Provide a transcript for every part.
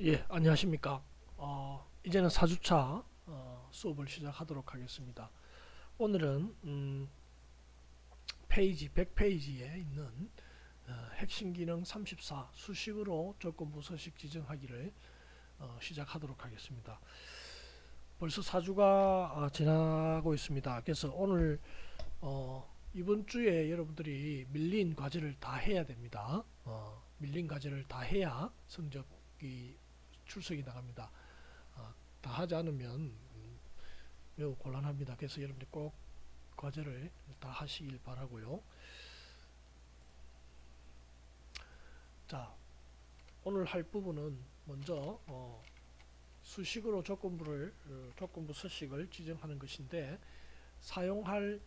예, 안녕하십니까. 이제는 4주차 수업을 시작하도록 하겠습니다. 오늘은 페이지 100페이지에 있는 핵심 기능 34 수식으로 조건부 서식 지정하기를 시작하도록 하겠습니다. 벌써 4주가 지나고 있습니다. 그래서 오늘 이번 주에 여러분들이 밀린 과제를 다 해야 됩니다. 밀린 과제를 다 해야 성적이 출석이 나갑니다. 다 하지 않으면 매우 곤란합니다. 그래서 여러분들 꼭 과제를 다 하시길 바라고요. 자, 오늘 할 부분은 먼저 수식으로 조건부 서식을 지정하는 것인데 사용할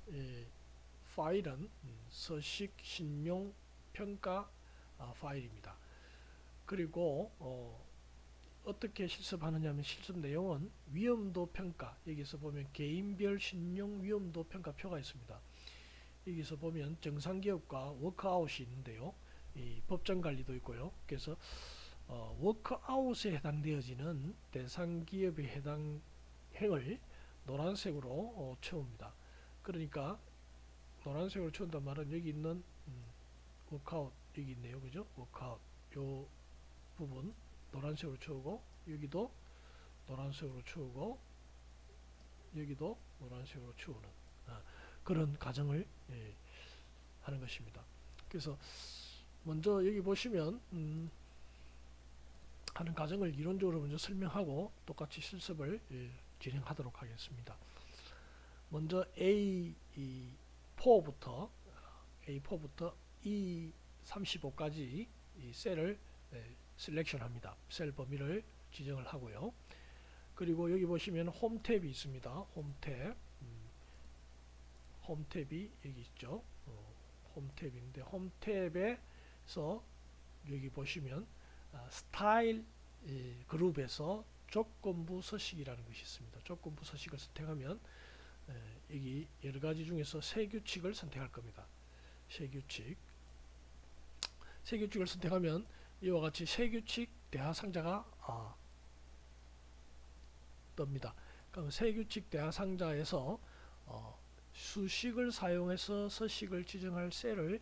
파일은 서식 신용 평가 파일입니다. 그리고 어떻게 실습하느냐면 실습 내용은 위험도 평가, 여기서 보면 개인별 신용 위험도 평가표가 있습니다. 여기서 보면 정상기업과 워크아웃이 있는데요. 이 법정 관리도 있고요. 그래서 워크아웃에 해당되어지는 대상 기업에 해당 행을 노란색으로 채웁니다. 그러니까 노란색으로 채운단 말은 여기 있는 워크아웃 여기 있네요. 그죠? 워크아웃 요 부분 노란색으로 채우고 여기도 노란색으로 채우고 여기도 노란색으로 채우는 그런 과정을 하는 것입니다. 그래서 먼저 여기 보시면 하는 과정을 이론적으로 먼저 설명하고 똑같이 실습을 진행하도록 하겠습니다. 먼저 A4부터 E35까지 이 셀을 셀렉션 합니다. 셀 범위를 지정을 하고요. 그리고 여기 보시면 홈 탭이 있습니다. 홈 탭이 여기 있죠. 홈 탭인데 홈 탭에서 여기 보시면 스타일 그룹에서 조건부 서식이라는 것이 있습니다. 조건부 서식을 선택하면 여기 여러 가지 중에서 세 규칙을 선택할 겁니다. 세 규칙을 선택하면 이와 같이 세 규칙 대하 상자가 뜹니다. 그럼 세 규칙 대하 상자에서 수식을 사용해서 서식을 지정할 셀을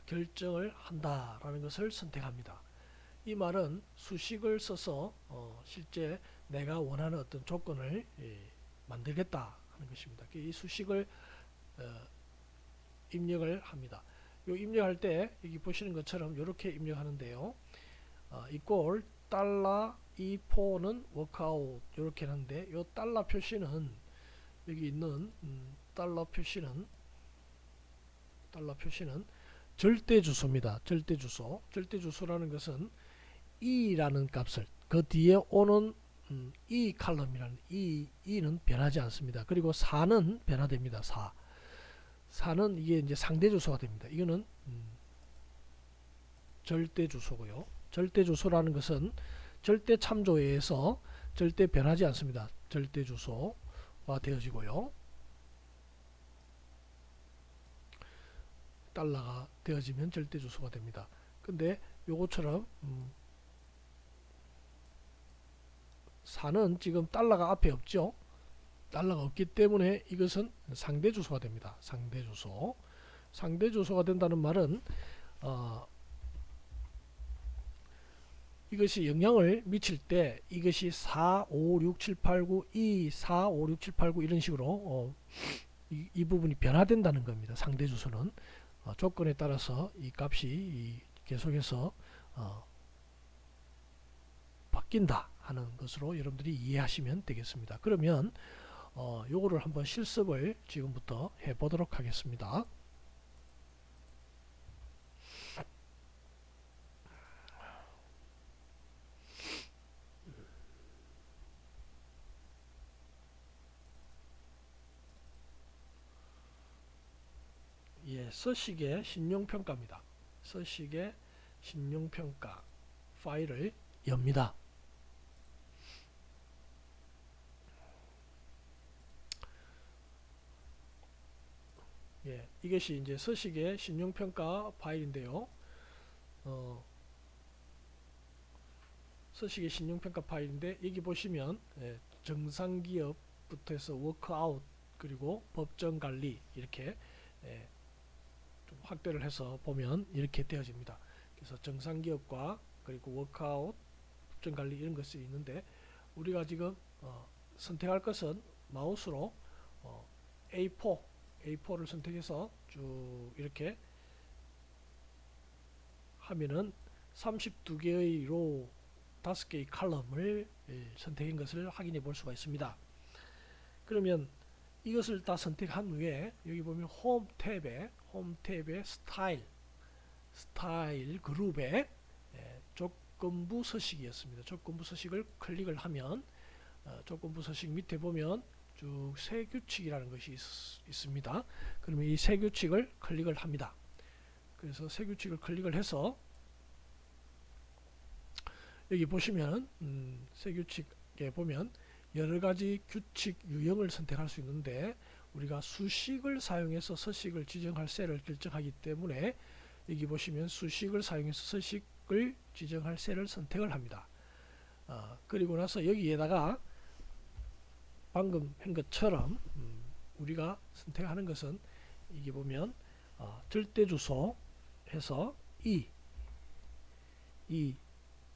결정을 한다라는 것을 선택합니다. 이 말은 수식을 써서 실제 내가 원하는 어떤 조건을 만들겠다 하는 것입니다. 이 수식을 입력을 합니다. 요 입력할 때 여기 보시는 것처럼 이렇게 입력하는데요. 이꼴 달러 E4는 워크아웃 이렇게 하는데 요 달러 표시는 여기 있는 달러 표시는 절대 주소입니다. 절대 주소라는 것은 E라는 값을 그 뒤에 오는 E 칼럼이라는 E는 변하지 않습니다. 그리고 4는 변화됩니다. 4는 이게 이제 상대 주소가 됩니다. 이거는 절대 주소고요. 절대 주소라는 것은 절대 참조에 의해서 절대 변하지 않습니다. 절대 주소가 되어지고요. 달러가 되어지면 절대 주소가 됩니다. 근데 요거처럼 4는 지금 달러가 앞에 없죠. 달러가 없기 때문에 이것은 상대 주소가 됩니다. 상대 주소가 된다는 말은 이것이 영향을 미칠 때 이것이 4, 5, 6, 7, 8, 9, 2, 4, 5, 6, 7, 8, 9 이런 식으로 이 부분이 변화된다는 겁니다. 상대 주소는 조건에 따라서 이 값이 계속해서 바뀐다 하는 것으로 여러분들이 이해하시면 되겠습니다. 그러면 요거를 한번 실습을 지금부터 해보도록 하겠습니다. 예, 서식의 신용평가입니다. 서식의 신용평가 파일을 엽니다. 예, 이것이 이제 서식의 신용평가 파일인데요. 서식의 신용평가 파일인데 여기 보시면 정상기업부터 해서 워크아웃 그리고 법정관리 이렇게 좀 확대를 해서 보면 이렇게 되어집니다. 그래서 정상기업과 그리고 워크아웃, 법정관리 이런 것이 있는데 우리가 지금 선택할 것은 마우스로 A4를 선택해서 쭉 이렇게 하면은 32개의 로 5개의 칼럼을 선택한 것을 확인해 볼 수가 있습니다. 그러면 이것을 다 선택한 후에 여기 보면 홈 탭에 스타일 그룹에 조건부 서식이었습니다. 조건부 서식을 클릭을 하면 조건부 서식 밑에 보면 쭉 세 규칙이라는 것이 있습니다. 그러면 이 세 규칙을 클릭을 합니다. 그래서 세 규칙을 클릭을 해서 여기 보시면 세 규칙에 보면 여러가지 규칙 유형을 선택할 수 있는데 우리가 수식을 사용해서 서식을 지정할 셀을 결정하기 때문에 여기 보시면 수식을 사용해서 서식을 지정할 셀을 선택을 합니다. 그리고 나서 여기에다가 방금 한 것처럼 우리가 선택하는 것은 이게 보면 절대주소 해서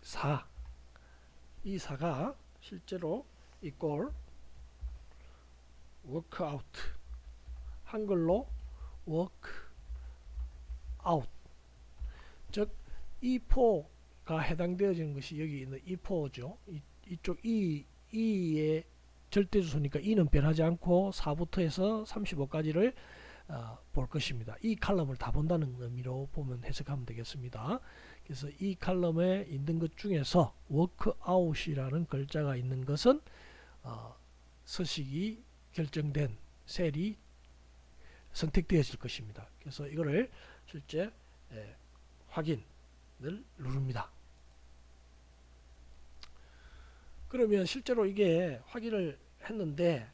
4가 실제로 equal workout 한글로 workout 즉 E4가 해당되어지는 것이 여기 있는 E4죠. 이쪽 E의 절대주소니까 E는 변하지 않고 4부터 해서 35까지를 볼 것입니다. 이 칼럼을 다 본다는 의미로 보면 해석하면 되겠습니다. 그래서 이 칼럼에 있는 것 중에서 워크아웃이라는 글자가 있는 것은 서식이 결정된 셀이 선택되어질 것입니다. 그래서 이거를 실제 확인을 누릅니다. 그러면 실제로 이게 확인을 했는데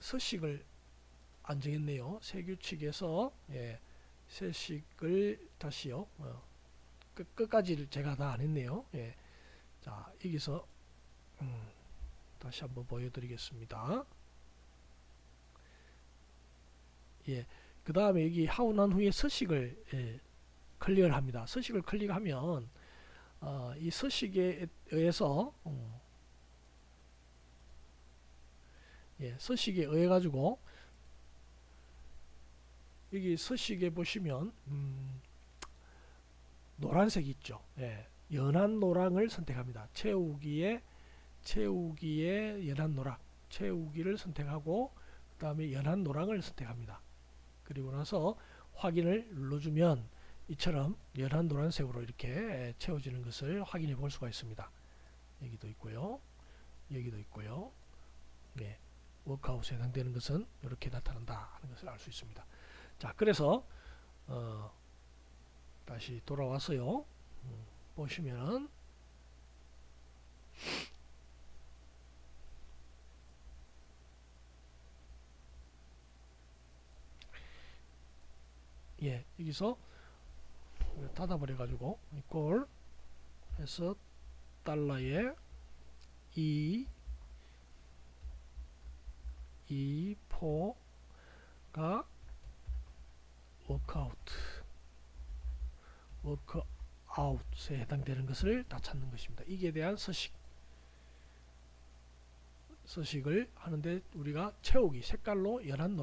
서식을 안 정했네요. 세 규칙에서 서식을 다시요. 끝까지를 제가 다 안 했네요. 자, 여기서 다시 한번 보여드리겠습니다. 그 다음에 여기 하고 난 후에 서식을 클릭을 합니다. 서식을 클릭하면 이 서식에 의해서 서식에 의해 가지고 여기 서식에 보시면 노란색 있죠. 연한 노랑을 선택합니다. 채우기에 연한 노랑, 채우기를 선택하고 그 다음에 연한 노랑을 선택합니다. 그리고 나서 확인을 눌러주면 이처럼 연한 노란색으로 이렇게 채워지는 것을 확인해 볼 수가 있습니다. 여기도 있고요. 여기도 있고요. 워크아웃에 해당되는 것은 이렇게 나타난다 하는 것을 알 수 있습니다. 자, 그래서 다시 돌아와서요. 보시면은 여기서 닫아버려 가지고 이꼴 해서 달러에 4가 워크아웃에 해당되는 것을 다 찾는 것입니다. 이게 대한 서식을 하는데 우리가 채우기 색깔로 연한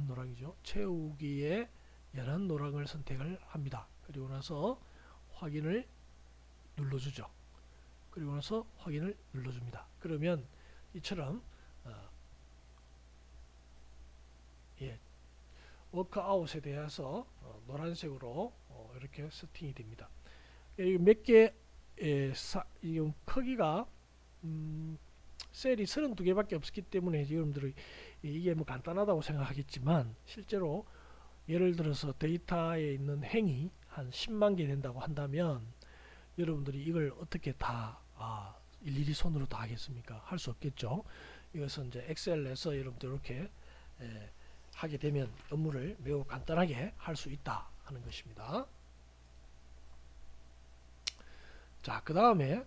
노랑이죠. 채우기에 연한 노랑을 선택을 합니다. 그리고 나서 확인을 눌러주죠. 그리고 나서 확인을 눌러줍니다. 그러면 이처럼 워크아웃에 대해서 노란색으로 이렇게 세팅이 됩니다. 몇 개 크기가 셀이 32개밖에 없기 때문에 여러분들이 이게 뭐 간단하다고 생각하겠지만 실제로 예를 들어서 데이터에 있는 행이 한 10만 개 된다고 한다면 여러분들이 이걸 어떻게 다 일일이 손으로 다 하겠습니까? 할 수 없겠죠. 이것은 이제 엑셀에서 여러분들 이렇게 하게 되면 업무를 매우 간단하게 할 수 있다 하는 것입니다. 자, 그 다음에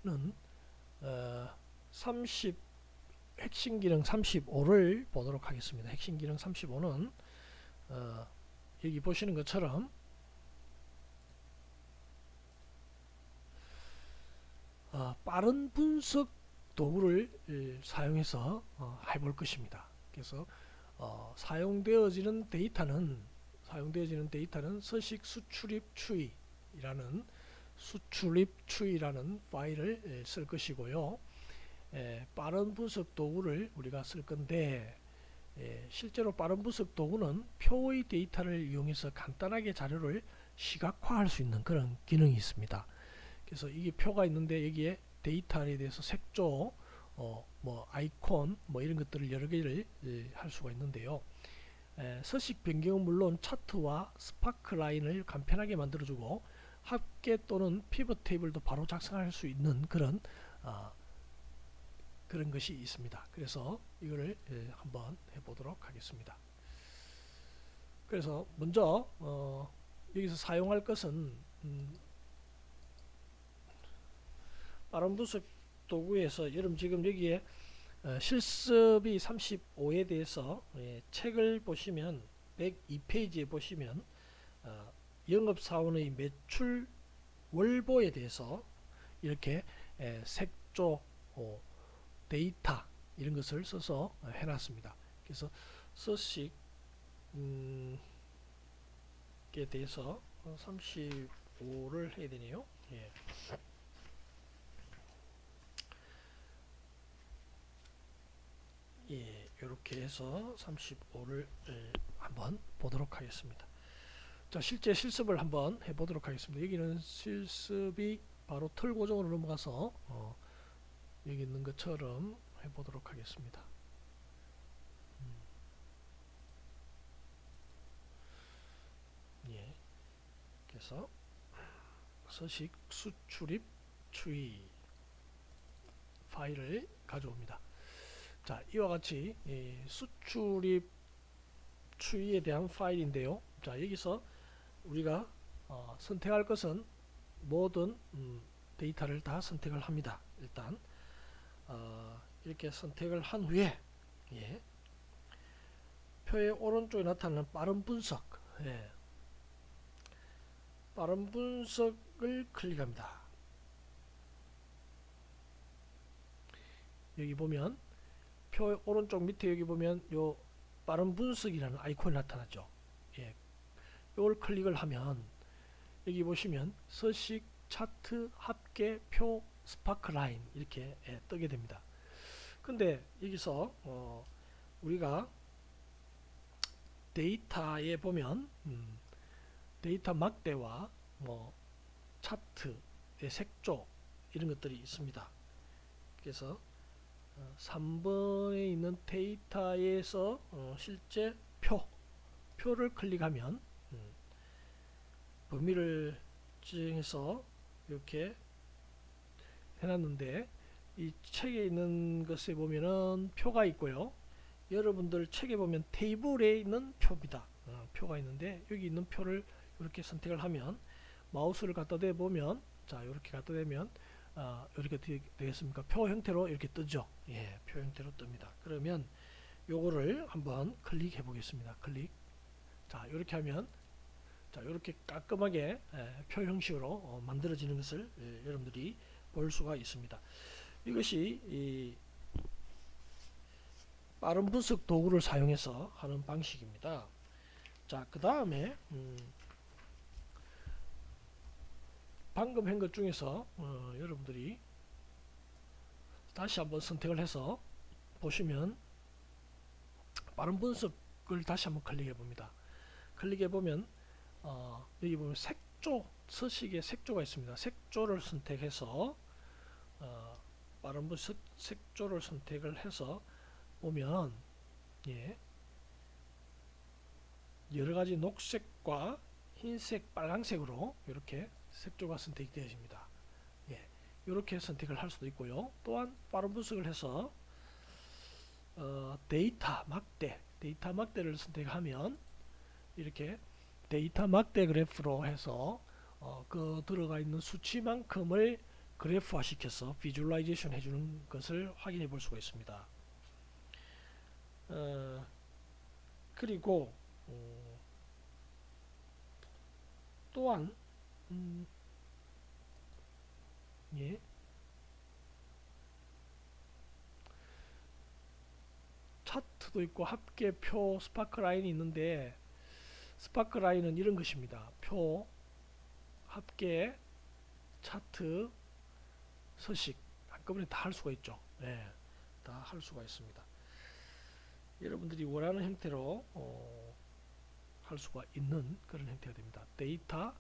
는 30 핵심 기능 35를 보도록 하겠습니다. 핵심 기능 35는 여기 보시는 것처럼 빠른 분석 도구를 사용해서 해볼 것입니다. 그래서 사용되어지는 데이터는 서식 수출입 추이라는 파일을 쓸 것이고요. 빠른 분석 도구를 우리가 쓸 건데 실제로 빠른 분석 도구는 표의 데이터를 이용해서 간단하게 자료를 시각화할 수 있는 그런 기능이 있습니다. 그래서 이게 표가 있는데 여기에 데이터에 대해서 색조, 뭐 아이콘, 뭐 이런 것들을 여러 개를 할 수가 있는데요. 서식 변경은 물론 차트와 스파크 라인을 간편하게 만들어주고 합계 또는 피벗 테이블도 바로 작성할 수 있는 그런 것이 있습니다. 그래서 이거를 한번 해보도록 하겠습니다. 그래서 먼저 여기서 사용할 것은 빠른 분석 도구에서 여러분 지금 여기에 실습이 35에 대해서 책을 보시면 102페이지에 보시면 영업사원의 매출 월보에 대해서 이렇게 색조 데이터 이런 것을 써서 해놨습니다. 그래서 서식에 대해서 35를 해야 되네요. 이렇게 해서 35를 한번 보도록 하겠습니다. 자, 실제 실습을 한번 해보도록 하겠습니다. 여기는 실습이 바로 틀 고정으로 넘어가서 여기 있는 것처럼 해보도록 하겠습니다. 그래서 서식 수출입 추이 파일을 가져옵니다. 자, 이와 같이 수출입 추이에 대한 파일인데요. 자, 여기서 우리가 선택할 것은 모든 데이터를 다 선택을 합니다. 일단 이렇게 선택을 한 후에 표의 오른쪽에 나타나는 빠른 분석 빠른 분석을 클릭합니다. 여기 보면 표 오른쪽 밑에 여기 보면 요 빠른 분석이라는 아이콘이 나타나죠. 이걸 클릭을 하면 여기 보시면 서식, 차트, 합계, 표, 스파크 라인 이렇게 뜨게 됩니다. 근데 여기서 우리가 데이터에 보면 데이터 막대와 뭐 차트의 색조 이런 것들이 있습니다. 그래서 3번에 있는 데이터에서 실제 표를 클릭하면 범위를 지정해서 이렇게 해놨는데 이 책에 있는 것에 보면은 표가 있고요. 여러분들 책에 보면 테이블에 있는 표입니다. 표가 있는데 여기 있는 표를 이렇게 선택을 하면 마우스를 갖다 대보면 자 이렇게 갖다 대면 이렇게 되겠습니까? 표 형태로 이렇게 뜨죠. 표 형태로 뜹니다. 그러면 요거를 한번 클릭해 보겠습니다. 클릭. 자 이렇게 하면 자 이렇게 깔끔하게 표 형식으로 만들어지는 것을 여러분들이 볼 수가 있습니다. 이것이 이 빠른 분석 도구를 사용해서 하는 방식입니다. 자, 그 다음에 방금 한 것 중에서 여러분들이 다시 한번 선택을 해서 보시면 빠른 분석을 다시 한번 클릭해 봅니다. 클릭해 보면 여기 보면 색조 서식에 색조가 있습니다. 색조를 선택해서 빠른 분석 색조를 선택을 해서 보면 여러가지 녹색과 흰색, 빨강색으로 이렇게 색조가 선택되어집니다. 이렇게 선택을 할 수도 있고요. 또한 빠른 분석을 해서 데이터 막대를 선택하면 이렇게 데이터 막대 그래프로 해서 그 들어가 있는 수치만큼을 그래프화 시켜서 비주얼라이제이션 해주는 것을 확인해 볼 수가 있습니다. 그리고 또한 예, 차트도 있고 합계표 스파크라인이 있는데 스파크라인은 이런 것입니다. 표, 합계, 차트, 서식 한꺼번에 다 할 수가 있죠. 네, 다 할 수가 있습니다. 여러분들이 원하는 형태로 할 수가 있는 그런 형태가 됩니다. 데이터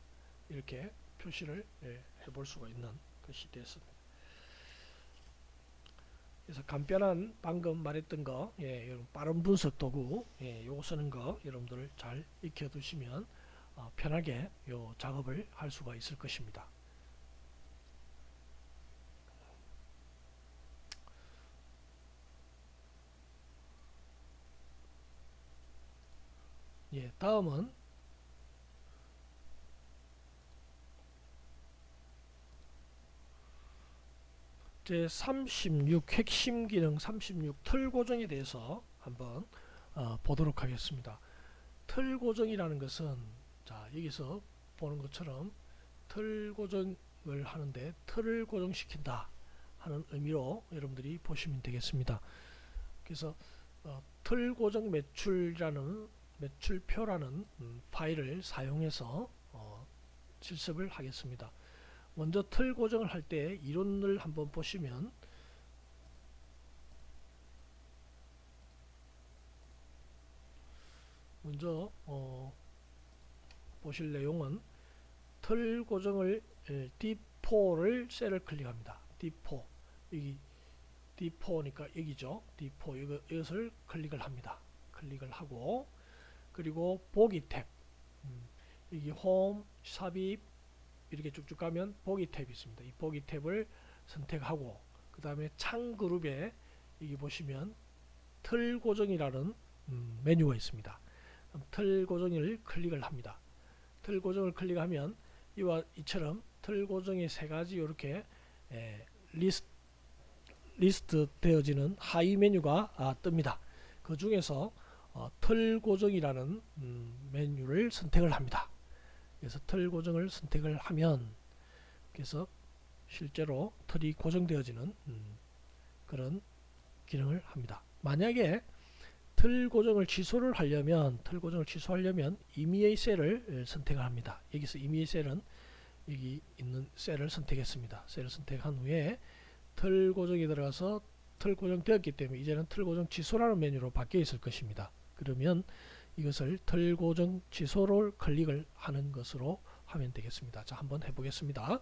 이렇게 표시를 해볼 수가 있는 것이 되었습니다. 그래서 간편한 방금 말했던 거, 여러분 빠른 분석 도구, 요거 쓰는 거 여러분들 잘 익혀두시면 편하게 요 작업을 할 수가 있을 것입니다. 다음은 제 36 핵심 기능 36 틀 고정에 대해서 한번 보도록 하겠습니다. 틀 고정이라는 것은 자 여기서 보는 것처럼 틀 고정을 하는데 틀을 고정시킨다 하는 의미로 여러분들이 보시면 되겠습니다. 그래서 틀 고정 매출이라는 매출표라는 파일을 사용해서 실습을 하겠습니다. 먼저 틀 고정을 할 때 이론을 한번 보시면 먼저 보실 내용은 틀 고정을 D4를 셀을 클릭합니다. D4 여기 D4니까 여기죠. D4 이것을 클릭을 합니다. 클릭을 하고 그리고 보기 탭 여기 홈, 삽입 이렇게 쭉쭉 가면 보기 탭이 있습니다. 이 보기 탭을 선택하고 그 다음에 창 그룹에 여기 보시면 틀 고정이라는 메뉴가 있습니다. 틀 고정을 클릭을 합니다. 틀 고정을 클릭하면 이와 이처럼 틀 고정의 세 가지 이렇게 리스트 되어지는 하위 메뉴가 뜹니다. 그 중에서 틀 고정이라는 메뉴를 선택을 합니다. 그래서 틀 고정을 선택을 하면 그래서 실제로 틀이 고정되어지는 그런 기능을 합니다. 만약에 틀 고정을 취소를 하려면 임의의 셀을 선택을 합니다. 여기서 임의의 셀은 여기 있는 셀을 선택했습니다. 셀을 선택한 후에 틀 고정에 들어가서 틀 고정되었기 때문에 이제는 틀 고정 취소라는 메뉴로 바뀌어 있을 것입니다. 그러면 이것을 틀 고정 취소를 클릭을 하는 것으로 하면 되겠습니다. 자, 한번 해보겠습니다.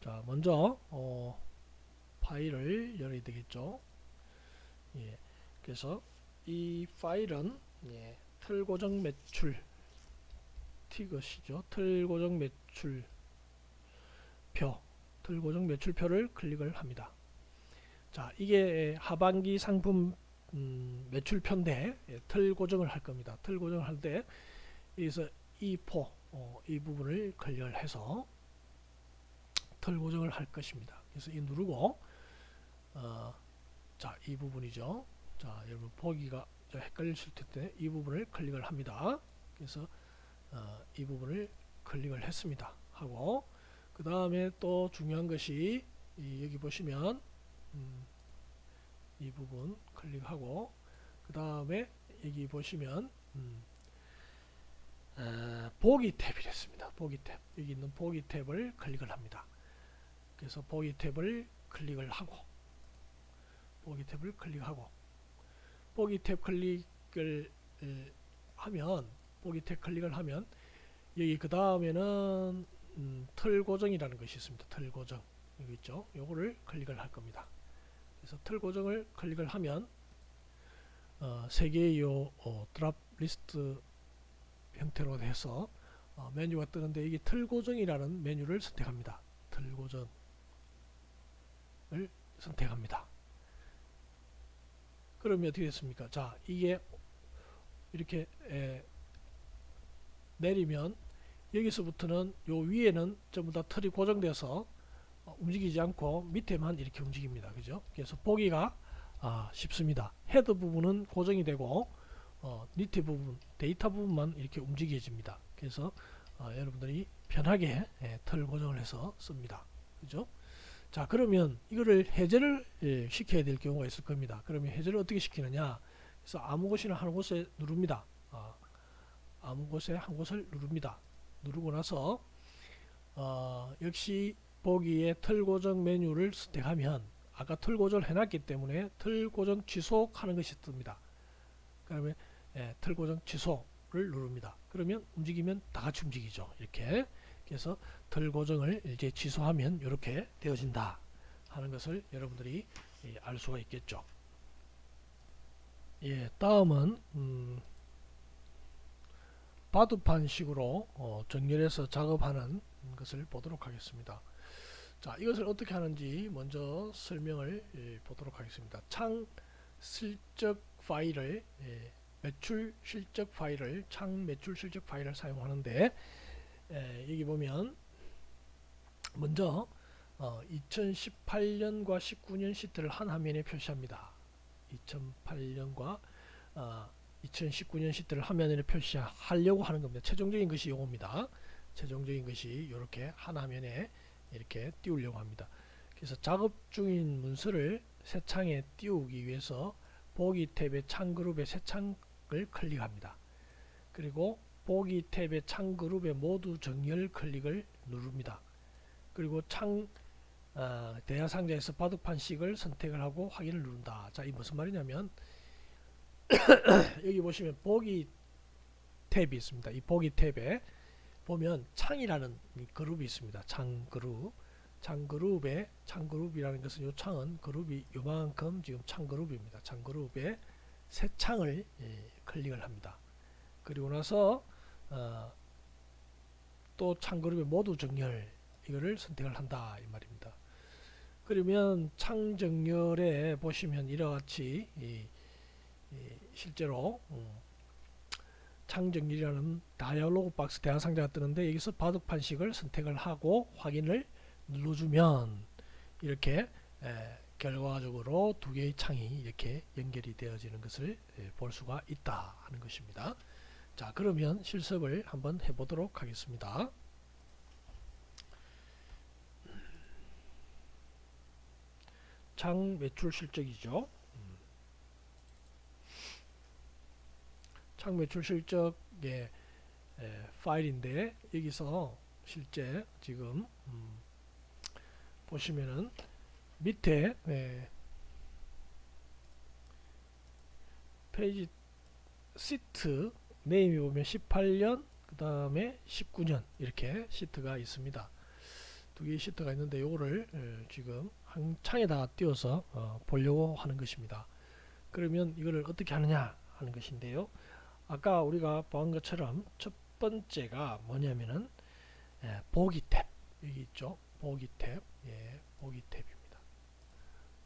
자, 먼저 파일을 열어야 되겠죠. 그래서 이 파일은 틀 고정 매출 티것이죠. 틀 고정 매출표, 틀 고정 매출표를 클릭을 합니다. 자, 이게 하반기 상품 매출표인데 틀 고정을 할 겁니다. 틀 고정을 할 때 여기서 E4 이 부분을 클릭을 해서 틀 고정을 할 것입니다. 그래서 이 누르고 자, 이 부분이죠. 자, 여러분 보기가 헷갈리실 텐데 이 부분을 클릭을 합니다. 그래서 이 부분을 클릭을 했습니다. 하고 그 다음에 또 중요한 것이 여기 보시면 이 부분 클릭하고 그 다음에 여기 보시면 보기 탭이 됐습니다. 보기 탭 여기 있는 보기 탭을 클릭을 합니다. 그래서 보기 탭을 클릭을 하고 보기 탭을 클릭하고 보기 탭 클릭을 하면 보기 탭 클릭을 하면 여기 그 다음에는 틀 고정이라는 것이 있습니다. 틀 고정 여기 있죠. 요거를 클릭을 할 겁니다. 그래서 틀 고정을 클릭을 하면 세 개의 요 드랍 리스트 형태로 해서 메뉴가 뜨는데 이게 틀 고정이라는 메뉴를 선택합니다. 틀 고정을 선택합니다. 그러면 어떻게 됐습니까? 자, 이게 이렇게 내리면 여기서부터는 요 위에는 전부 다 틀이 고정돼서 움직이지 않고 밑에만 이렇게 움직입니다. 그죠? 그래서 보기가 쉽습니다. 헤드 부분은 고정이 되고 밑에 부분, 데이터 부분만 이렇게 움직여집니다. 그래서 여러분들이 편하게 틀 고정을 해서 씁니다. 그죠? 자, 그러면 이거를 해제를 시켜야 될 경우가 있을 겁니다. 그러면 해제를 어떻게 시키느냐? 그래서 아무 곳이나 한 곳에 누릅니다. 아무 곳에 한 곳을 누릅니다. 누르고 나서 역시 보기에 틀 고정 메뉴를 선택하면 아까 틀 고정을 해놨기 때문에 틀 고정 취소하는 것이 뜹니다. 그러면 틀 고정 취소를 누릅니다. 그러면 움직이면 다 같이 움직이죠. 이렇게. 그래서 틀 고정을 이제 취소하면 이렇게 되어진다 하는 것을 여러분들이 알 수가 있겠죠. 예, 다음은 바둑판식으로 정렬해서 작업하는 것을 보도록 하겠습니다. 자, 이것을 어떻게 하는지 먼저 설명을 보도록 하겠습니다. 창 실적 파일을 매출 실적 파일을 창 매출 실적 파일을 사용하는데 여기 보면 먼저 2018년과 19년 시트를 한 화면에 표시합니다. 2008년과 2019년 시트를 화면에 표시하려고 하는 겁니다. 최종적인 것이 요겁니다. 최종적인 것이 이렇게 한 화면에 이렇게 띄우려고 합니다. 그래서 작업 중인 문서를 새 창에 띄우기 위해서 보기 탭의 창 그룹의 새 창을 클릭합니다. 그리고 보기 탭의 창 그룹의 모두 정렬 클릭을 누릅니다. 그리고 창 대화 상자에서 바둑판식을 선택을 하고 확인을 누른다. 자, 이 무슨 말이냐면 여기 보시면 보기 탭이 있습니다. 이 보기 탭에 보면 창이라는 그룹이 있습니다. 창 그룹. 창 그룹이라는 것은 요 창은 그룹이 요만큼 지금 창 그룹입니다. 창 그룹에 새 창을 클릭을 합니다. 그리고 나서 또 창 그룹의 모두 정렬 이거를 선택을 한다 이 말입니다. 그러면 창 정렬에 보시면 이와 같이 실제로 창 정렬이라는 다이얼로그 박스 대화 상자가 뜨는데 여기서 바둑판식을 선택을 하고 확인을 눌러주면 이렇게 결과적으로 두 개의 창이 이렇게 연결이 되어지는 것을 볼 수가 있다 하는 것입니다. 자, 그러면 실습을 한번 해보도록 하겠습니다. 창 매출 실적이죠. 창 매출 실적의 파일인데 여기서 실제 지금 보시면은 밑에 페이지 시트 네임이 보면 18년 그 다음에 19년 이렇게 시트가 있습니다. 두 개의 시트가 있는데 요거를 지금 한 창에다가 띄워서 보려고 하는 것입니다. 그러면 이거를 어떻게 하느냐 하는 것인데요. 아까 우리가 보한 것처럼 첫 번째가 뭐냐면은 보기 탭 여기 있죠. 보기 탭, 보기 탭입니다.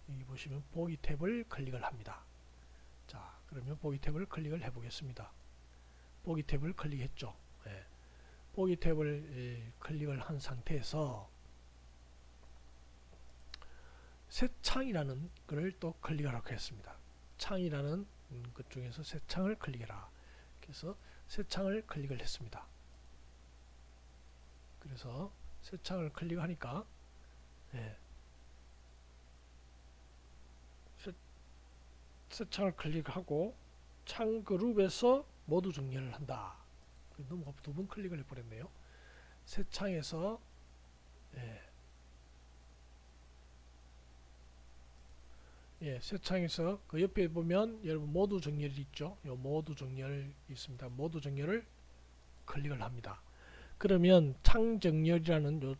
여기 보시면 보기 탭을 클릭을 합니다. 자, 그러면 보기 탭을 클릭을 해보겠습니다. 보기 탭을 클릭했죠. 보기 탭을 클릭을 한 상태에서 새 창이라는 것을 또 클릭하라고 했습니다. 창이라는 것 중에서 새 창을 클릭해라. 그래서 새 창을 클릭을 했습니다. 그래서 새 창을 클릭하니까 새 창을 클릭하고 창 그룹에서 모두 정렬을 한다. 너무 두 번 클릭을 해버렸네요. 새 창에서 새 창에서 그 옆에 보면 여러분 모두 정렬이 있죠. 요 모두 정렬 있습니다. 모두 정렬을 클릭을 합니다. 그러면 창 정렬이라는 요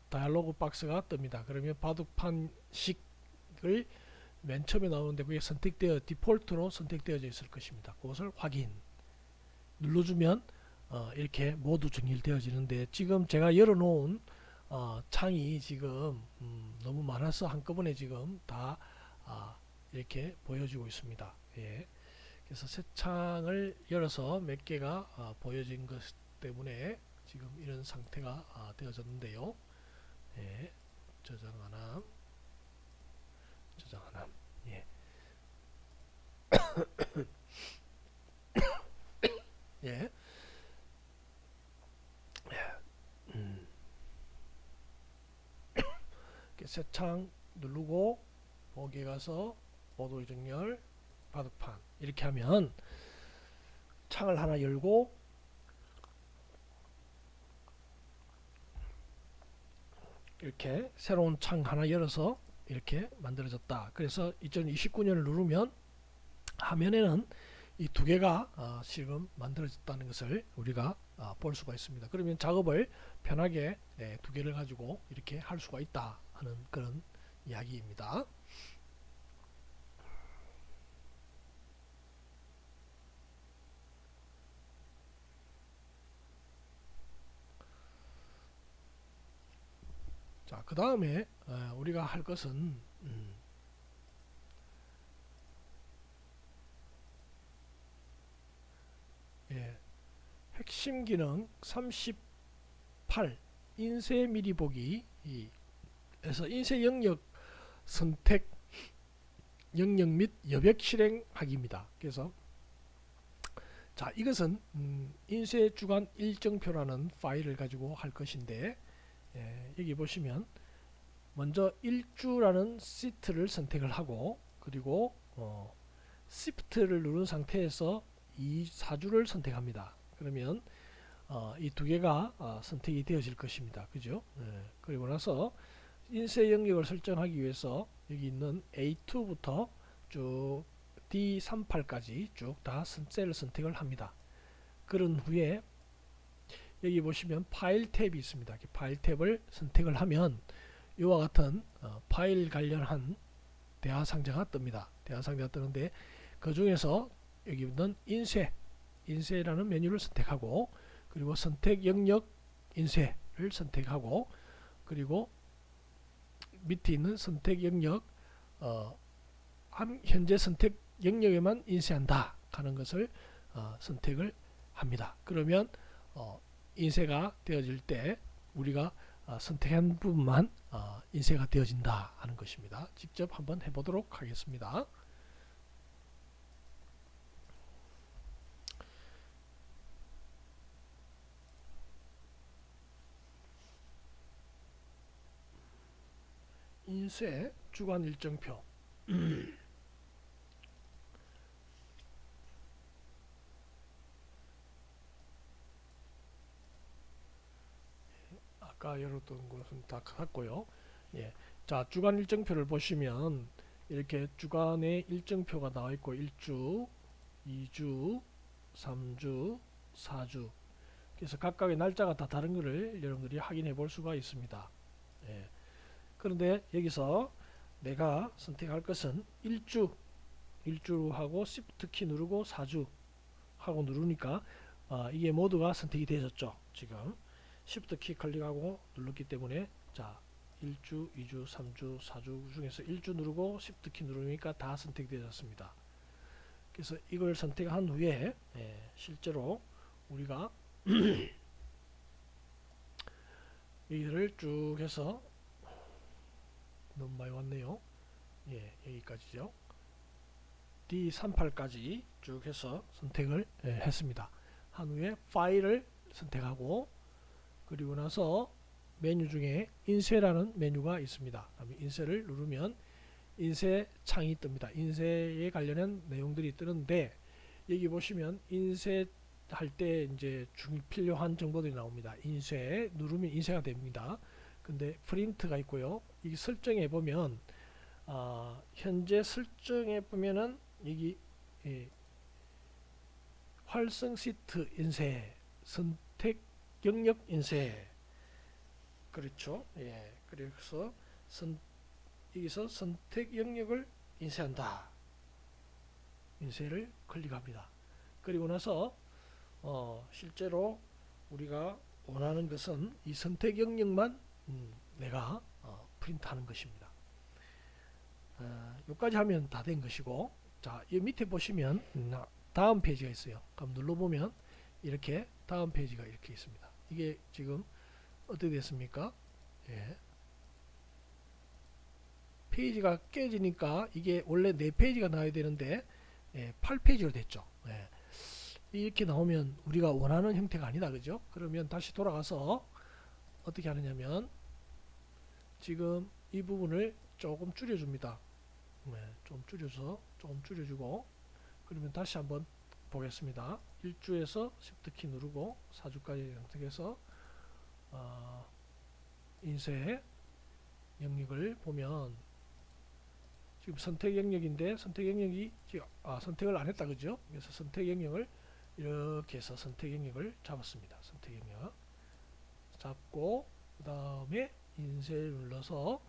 다이얼로그 박스가 뜹니다. 그러면 바둑판식을 맨 처음에 나오는데 그게 선택되어 디폴트로 선택되어져 있을 것입니다. 그것을 확인 눌러주면 이렇게 모두 정렬되어지는데 지금 제가 열어놓은 창이 지금 너무 많아서 한꺼번에 지금 다 이렇게 보여지고 있습니다. 예. 그래서 새 창을 열어서 몇 개가 보여진 것 때문에 지금 이런 상태가 되어졌는데요. 예. 저장 하나, 저장 하나. 예. 예. 새 창 누르고 보기에 가서 오도 정렬 바둑판 이렇게 하면 창을 하나 열고 이렇게 새로운 창 하나 열어서 이렇게 만들어졌다. 그래서 2029년을 누르면 화면에는 이 두 개가 지금 만들어졌다는 것을 우리가 볼 수가 있습니다. 그러면 작업을 편하게 두 개를 가지고 이렇게 할 수가 있다 하는 그런 이야기입니다. 자, 그 다음에 우리가 할 것은 예, 핵심 기능 38 인쇄 미리 보기 에서 인쇄 영역 선택 영역 및 여백 실행하기입니다. 그래서 자, 이것은 인쇄 주간 일정표라는 파일을 가지고 할 것인데 여기 보시면 먼저 일주라는 시트를 선택을 하고 그리고 Shift를 누른 상태에서 이 4주를 선택합니다. 그러면 이 두 개가 선택이 되어질 것입니다. 그죠? 그리고 나서 인쇄 영역을 설정하기 위해서 여기 있는 A2부터 쭉 D38까지 쭉 다 셀을 선택을 합니다. 그런 후에 여기 보시면 파일 탭이 있습니다. 파일 탭을 선택을 하면 이와 같은 파일 관련한 대화 상자가 뜹니다. 대화 상자가 뜨는데 그 중에서 여기 있는 인쇄라는 메뉴를 선택하고 그리고 선택 영역 인쇄를 선택하고 그리고 밑에 있는 선택 영역 현재 선택 영역에만 인쇄한다 하는 것을 선택을 합니다. 그러면 인쇄가 되어질 때 우리가 선택한 부분만 인쇄가 되어진다 하는 것입니다. 직접 한번 해보도록 하겠습니다. 인쇄 주간 일정표 아까 열었던 것은 다 갔고요. 예. 자, 주간 일정표를 보시면 이렇게 주간의 일정표가 나와 있고 1주, 2주, 3주, 4주. 그래서 각각의 날짜가 다 다른 것을 여러분들이 확인해 볼 수가 있습니다. 예. 그런데 여기서 내가 선택할 것은 1주 하고 Shift 키 누르고 4주 하고 누르니까 이게 모두가 선택이 되었죠. 지금 Shift 키 클릭하고 눌렀기 때문에 자 1주, 2주, 3주, 4주 중에서 1주 누르고 Shift 키 누르니까 다 선택되었습니다. 그래서 이걸 선택한 후에 실제로 우리가 여기를 쭉 해서 너무 많이 왔네요. 예, 여기까지죠. D38까지 쭉 해서 선택을 했습니다. 한 후에 파일을 선택하고 그리고 나서 메뉴 중에 인쇄라는 메뉴가 있습니다. 인쇄를 누르면 인쇄 창이 뜹니다. 인쇄에 관련한 내용들이 뜨는데 여기 보시면 인쇄할 때 이제 필요한 정보들이 나옵니다. 인쇄 누르면 인쇄가 됩니다. 근데 프린트가 있고요. 이 설정해 보면 현재 설정해 보면은 여기 활성 시트 인쇄, 선택 영역 인쇄, 그렇죠? 예, 그래서 여기서 선택 영역을 인쇄한다. 인쇄를 클릭합니다. 그리고 나서 실제로 우리가 원하는 것은 이 선택 영역만 내가 프린트하는 것입니다. 여기까지 하면 다 된 것이고, 자, 이 밑에 보시면 다음 페이지가 있어요. 그럼 눌러보면 이렇게 다음 페이지가 이렇게 있습니다. 이게 지금 어떻게 됐습니까? 예. 페이지가 깨지니까 이게 원래 4페이지가 나와야 되는데 8페이지로 됐죠. 예. 이렇게 나오면 우리가 원하는 형태가 아니다, 그죠? 그러면 다시 돌아가서 어떻게 하느냐면 지금 이 부분을 조금 줄여줍니다. 좀 줄여서 조금 줄여주고, 그러면 다시 한번 보겠습니다. 1주에서 Shift 키 누르고 4주까지 선택해서 인쇄 영역을 보면 지금 선택 영역인데 선택 영역이 지금 선택을 안 했다, 그죠? 그래서 선택 영역을 이렇게 해서 선택 영역을 잡았습니다. 선택 영역 잡고 그 다음에 인쇄를 눌러서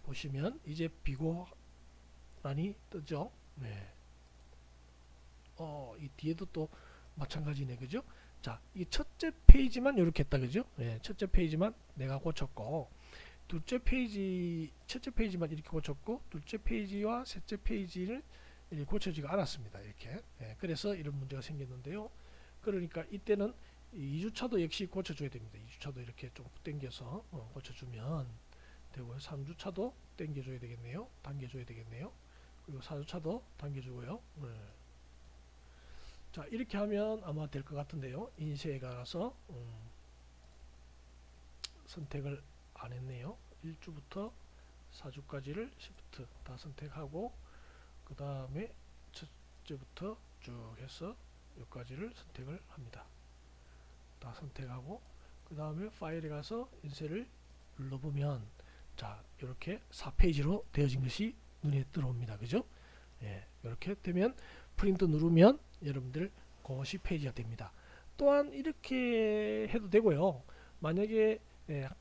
보시면 이제 비고란이 뜨죠. 네. 이 뒤에도 또 마찬가지네, 그죠? 자, 이 첫째 페이지만 이렇게 했다, 그죠? 네, 첫째 페이지만 내가 고쳤고, 첫째 페이지만 이렇게 고쳤고, 둘째 페이지와 셋째 페이지를 이렇게 고쳐지가 않았습니다. 이렇게. 네, 그래서 이런 문제가 생겼는데요. 그러니까 이때는 2주차도 역시 고쳐줘야 됩니다. 2주차도 이렇게 좀 당겨서 고쳐주면 되고요. 3주차도 당겨줘야 되겠네요. 당겨줘야 되겠네요. 그리고 4주차도 당겨주고요. 자, 이렇게 하면 아마 될 것 같은데요. 인쇄에 가서 선택을 안 했네요. 1주부터 4주까지를 Shift 다 선택하고 그 다음에 첫째부터 쭉 해서 여기까지를 선택을 합니다. 다 선택하고 그 다음에 파일에 가서 인쇄를 눌러보면 자, 이렇게 4페이지로 되어진 것이 눈에 들어옵니다. 그죠? 예, 이렇게 되면 프린트 누르면 여러분들 그것이 페이지가 됩니다. 또한 이렇게 해도 되고요. 만약에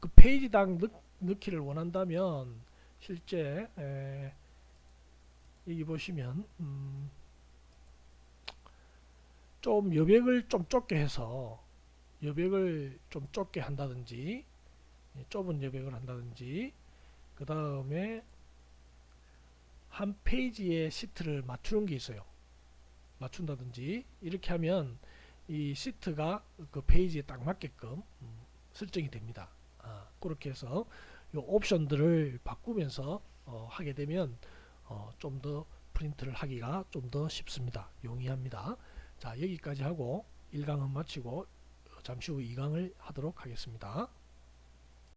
그 페이지당 넣기를 원한다면 실제 여기 보시면 좀 여백을 좀 좁게 해서 여백을 좀 좁게 한다든지 좁은 여백을 한다든지 그 다음에 한 페이지에 시트를 맞추는 게 있어요. 맞춘다든지 이렇게 하면 이 시트가 그 페이지에 딱 맞게끔 설정이 됩니다. 그렇게 해서 이 옵션들을 바꾸면서 하게 되면 좀 더 프린트를 하기가 좀 더 쉽습니다. 용이합니다. 자, 여기까지 하고 1강은 마치고 잠시 후 2강을 하도록 하겠습니다.